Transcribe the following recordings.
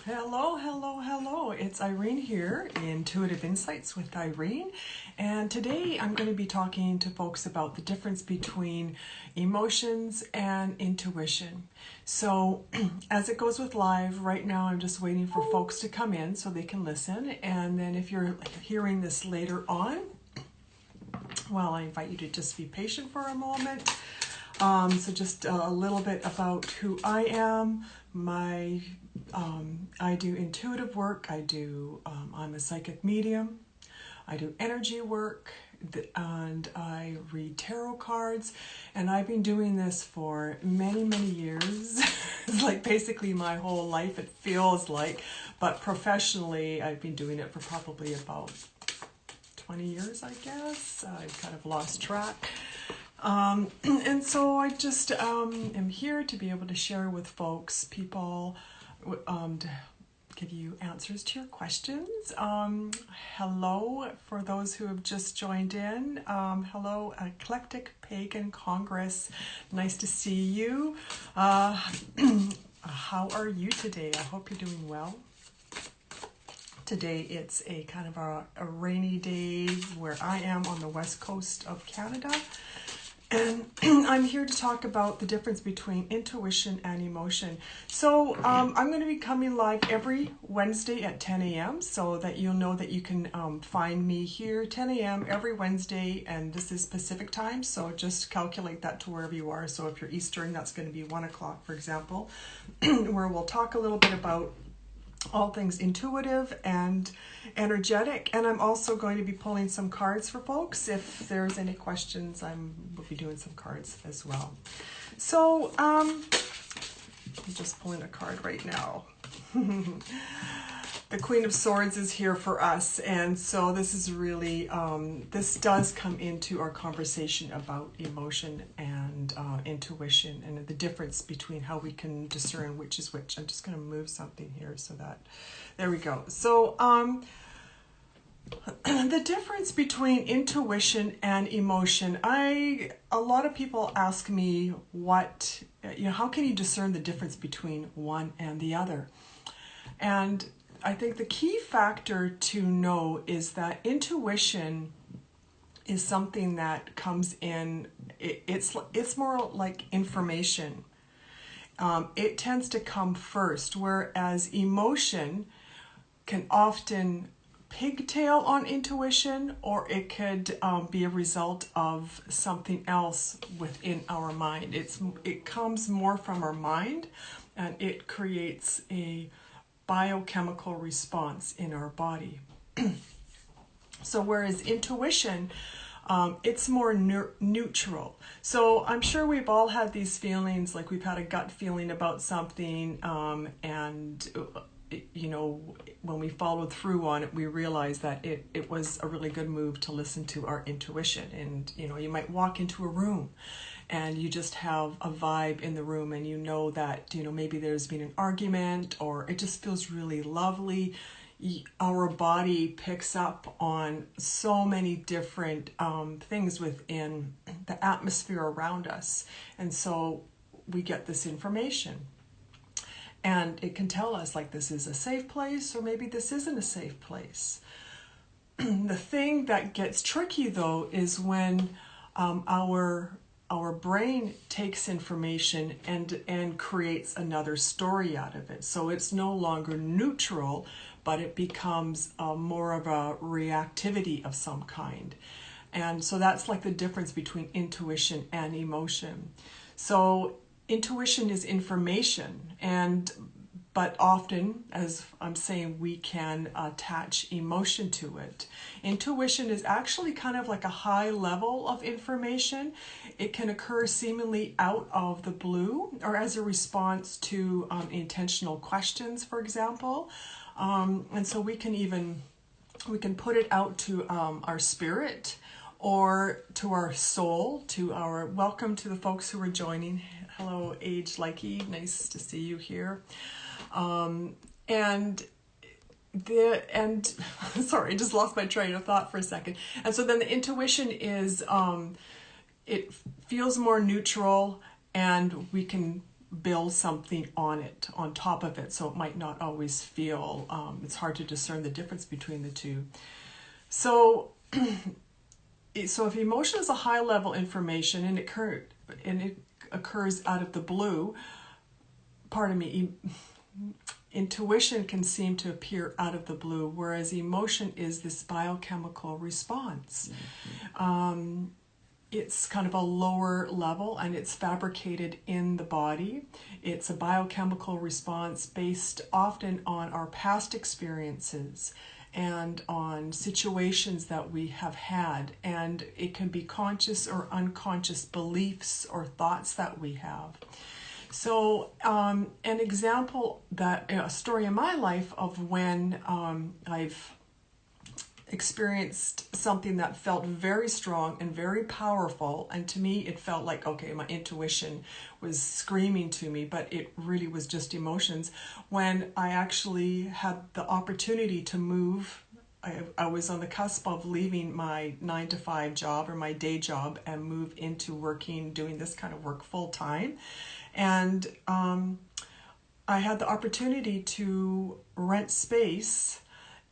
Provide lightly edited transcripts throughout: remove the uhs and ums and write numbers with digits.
Hello, hello, hello. It's Irene here, Intuitive Insights with Irene. And today I'm going to be talking to folks about the difference between emotions and intuition. So as it goes with live, right now I'm just waiting for folks to come in so they can listen. And then if you're hearing this later on, well, I invite you to just be patient for a moment. So just a little bit about who I am. I do intuitive work. I'm a psychic medium. I do energy work, and I read tarot cards. And I've been doing this for many, many years. It's like basically my whole life, it feels like. But professionally, I've been doing it for probably about 20 years, I guess. I've kind of lost track. And so I just am here to be able to share with folks, people, to give you answers to your questions. Hello, for those who have just joined in. Hello, Eclectic Pagan Congress. Nice to see you. How are you today? I hope you're doing well. Today it's a kind of a rainy day where I am on the west coast of Canada. And I'm here to talk about the difference between intuition and emotion. So I'm going to be coming live every Wednesday at 10 a.m. so that you'll know that you can find me here 10 a.m. every Wednesday, and this is Pacific time, so just calculate that to wherever you are. So if you're Eastern, that's going to be 1 o'clock, for example, where we'll talk a little bit about all things intuitive and energetic. And I'm also going to be pulling some cards for folks. If there's any questions, we'll be doing some cards as well. So I'm just pulling a card right now. The Queen of Swords is here for us, and so this is really, this does come into our conversation about emotion and intuition and the difference between how we can discern which is which. I'm just going to move something here so that, there we go. So the difference between intuition and emotion, a lot of people ask me how can you discern the difference between one and the other? And I think the key factor to know is that intuition is something that comes in, it's more like information. It tends to come first, whereas emotion can often pigtail on intuition, or it could be a result of something else within our mind. It comes more from our mind, and it creates a biochemical response in our body. So whereas intuition, it's more neutral. So I'm sure we've all had these feelings, like we've had a gut feeling about something, and when we followed through on it, we realized that it was a really good move to listen to our intuition. And you might walk into a room and you just have a vibe in the room, and that maybe there's been an argument, or it just feels really lovely. Our body picks up on so many different things within the atmosphere around us, and so we get this information. And it can tell us, like, this is a safe place, or maybe this isn't a safe place. The thing that gets tricky, though, is when our brain takes information and creates another story out of it. So it's no longer neutral, but it becomes more of a reactivity of some kind. And so that's like the difference between intuition and emotion. So intuition is information, but often, as I'm saying, we can attach emotion to it. Intuition is actually kind of like a high level of information. It can occur seemingly out of the blue, or as a response to intentional questions, for example. And so we can put it out to our spirit, or to our soul, welcome to the folks who are joining. Hello, Age Likey, nice to see you here. Sorry, I just lost my train of thought for a second. And so then the intuition is, it feels more neutral, and we can build something on top of it. So it might not always feel, it's hard to discern the difference between the two. So, so if emotion is a high level information and it occurs out of the blue, intuition can seem to appear out of the blue, whereas emotion is this biochemical response. It's kind of a lower level and it's fabricated in the body. It's a biochemical response based often on our past experiences and on situations that we have had. And it can be conscious or unconscious beliefs or thoughts that we have. So an example, a story in my life of when I've experienced something that felt very strong and very powerful, and to me it felt like, okay, my intuition was screaming to me, but it really was just emotions. When I actually had the opportunity to move, I was on the cusp of leaving my 9-to-5 job or my day job and move into doing this kind of work full time. And I had the opportunity to rent space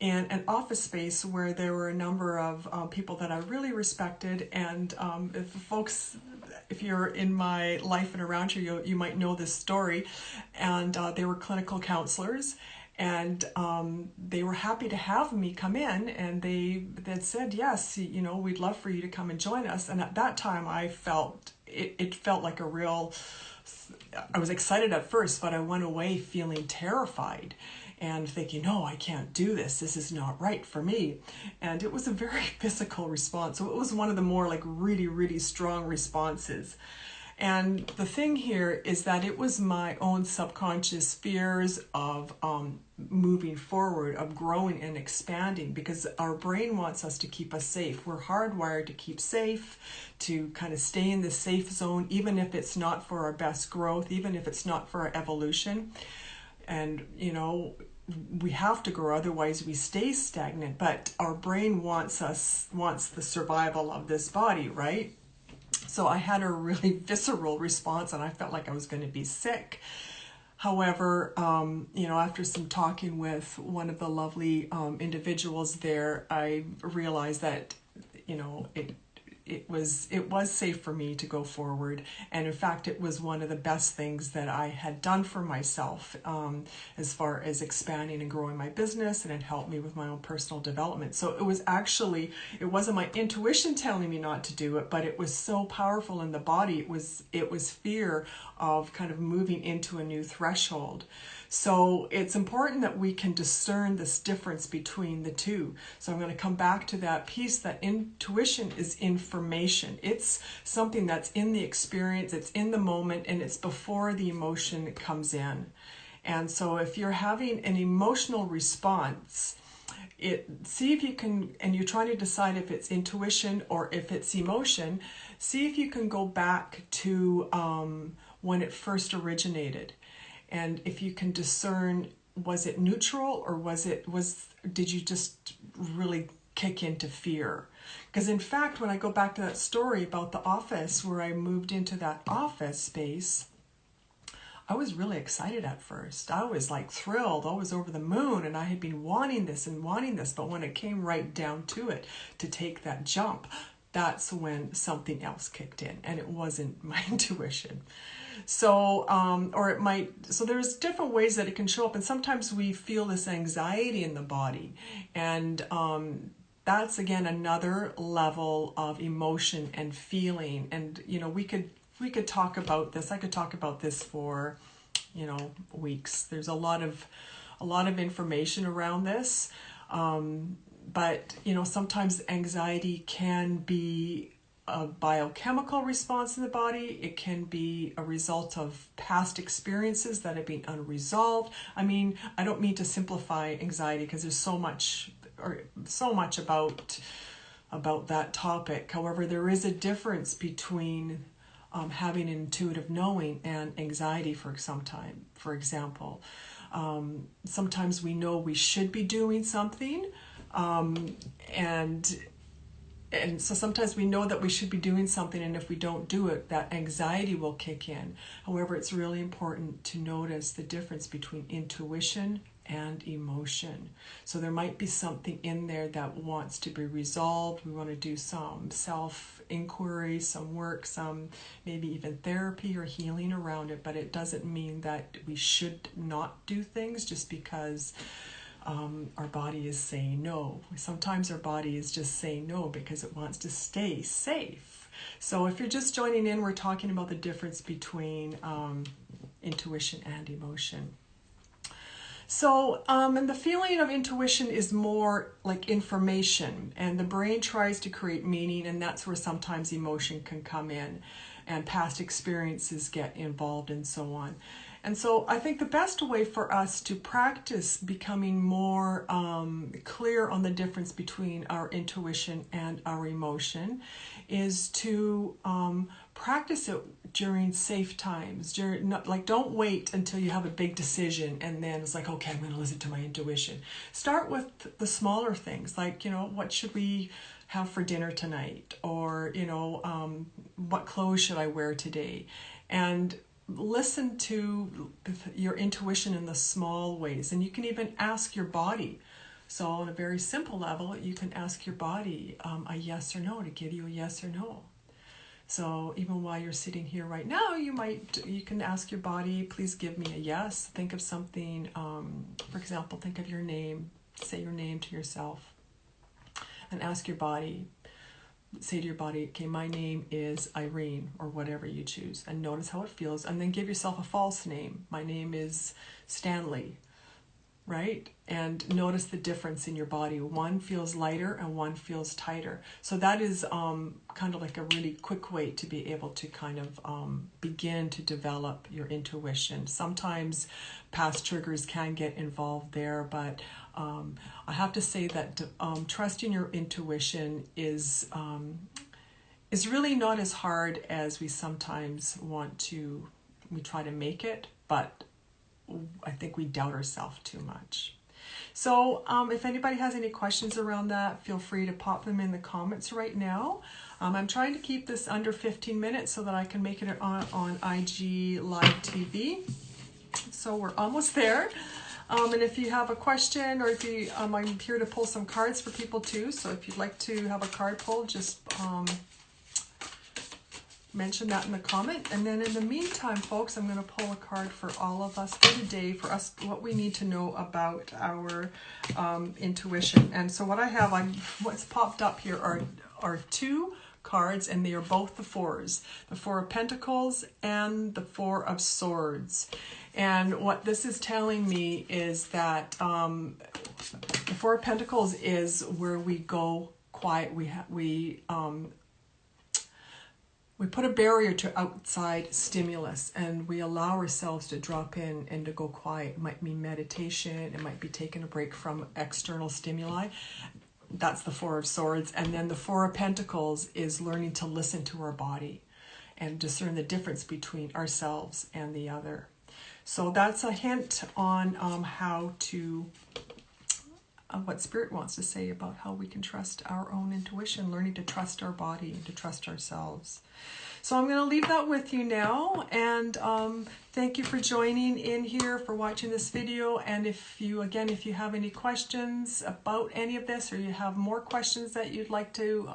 in an office space where there were a number of people that I really respected. And if you're in my life and around here, you might know this story. And they were clinical counselors. And they were happy to have me come in, and they said, yes, we'd love for you to come and join us. And at that time I felt, it felt like I was excited at first, but I went away feeling terrified and thinking, no, I can't do this. This is not right for me. And it was a very physical response. So it was one of the more like really, really strong responses. And the thing here is that it was my own subconscious fears of moving forward, of growing and expanding, because our brain wants us to keep us safe. We're hardwired to keep safe, to kind of stay in the safe zone, even if it's not for our best growth, even if it's not for our evolution. And, we have to grow, otherwise we stay stagnant. But our brain wants the survival of this body, right? So I had a really visceral response and I felt like I was going to be sick. However, after some talking with one of the lovely individuals there, I realized that, it was safe for me to go forward. And in fact, it was one of the best things that I had done for myself as far as expanding and growing my business, and it helped me with my own personal development. So it wasn't my intuition telling me not to do it, but it was so powerful in the body. It was fear of kind of moving into a new threshold. So it's important that we can discern this difference between the two. So I'm going to come back to that piece that intuition is information. It's something that's in the experience, it's in the moment, and it's before the emotion comes in. And so if you're having an emotional response, see if you can, and you're trying to decide if it's intuition or if it's emotion, see if you can go back to when it first originated. And if you can discern, was it neutral or did you just really kick into fear? Because in fact, when I go back to that story about the office where I moved into that office space, I was really excited at first. I was like thrilled. I was over the moon, and I had been wanting this. But when it came right down to it, to take that jump, that's when something else kicked in, and it wasn't my intuition. So, so there's different ways that it can show up. And sometimes we feel this anxiety in the body. And that's, again, another level of emotion and feeling. And, we could talk about this. I could talk about this for, weeks. There's a lot of information around this. But, sometimes anxiety can be a biochemical response in the body. It can be a result of past experiences that have been unresolved. I mean, I don't mean to simplify anxiety because there's so much about that topic. However, there is a difference between having an intuitive knowing and anxiety. For example, sometimes we know we should be doing something, and And so sometimes we know that we should be doing something, and if we don't do it, that anxiety will kick in. However, it's really important to notice the difference between intuition and emotion. So there might be something in there that wants to be resolved. We want to do some self-inquiry, some work, some maybe even therapy or healing around it, but it doesn't mean that we should not do things just because our body is saying no. Sometimes our body is just saying no because it wants to stay safe. So if you're just joining in, we're talking about the difference between intuition and emotion. So, and the feeling of intuition is more like information, and the brain tries to create meaning, and that's where sometimes emotion can come in, and past experiences get involved and so on. And so I think the best way for us to practice becoming more clear on the difference between our intuition and our emotion is to practice it during safe times. Don't wait until you have a big decision and then it's like, okay, I'm going to listen to my intuition. Start with the smaller things, like, what should we have for dinner tonight? Or, what clothes should I wear today? And listen to your intuition in the small ways. And you can even ask your body. So on a very simple level, you can ask your body a yes or no to give you a yes or no. So even while you're sitting here right now, you can ask your body, please give me a yes. Think of something, for example, think of your name, say your name to yourself, and ask your body, say to your body, okay, my name is Irene, or whatever you choose, and notice how it feels, and then give yourself a false name. My name is Stanley, right? And notice the difference in your body. One feels lighter and one feels tighter. So that is kind of like a really quick way to be able to kind of begin to develop your intuition. Sometimes past triggers can get involved there, but I have to say that trusting your intuition is really not as hard as we sometimes we try to make it, but I think we doubt ourselves too much. So if anybody has any questions around that, feel free to pop them in the comments right now. I'm trying to keep this under 15 minutes so that I can make it on IG Live TV. So we're almost there. And if you have a question, or if you, I'm here to pull some cards for people too. So if you'd like to have a card pulled, just mention that in the comment. And then in the meantime, folks, I'm going to pull a card for all of us for today, for us, what we need to know about our intuition. And so what I have, what's popped up here are two cards, and they are both the fours, the Four of Pentacles and the Four of Swords. And what this is telling me is that the Four of Pentacles is where we go quiet. We put a barrier to outside stimulus, and we allow ourselves to drop in and to go quiet. It might mean meditation. It might be taking a break from external stimuli. That's the Four of Swords. And then the Four of Pentacles is learning to listen to our body and discern the difference between ourselves and the other. So that's a hint on what Spirit wants to say about how we can trust our own intuition, learning to trust our body and to trust ourselves. So I'm going to leave that with you now, and thank you for joining in here, for watching this video. And if you have any questions about any of this, or you have more questions that you'd like to,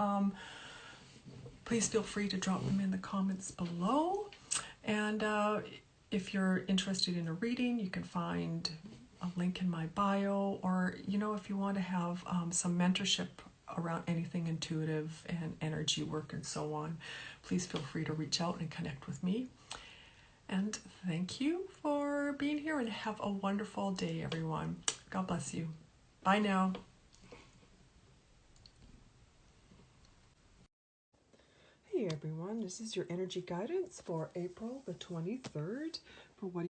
please feel free to drop them in the comments below. And if you're interested in a reading, you can find a link in my bio, or if you want to have some mentorship around anything intuitive and energy work and so on, please feel free to reach out and connect with me. And thank you for being here, and have a wonderful day, everyone. God bless you. Bye now. Hey everyone, this is your energy guidance for April the 23rd for what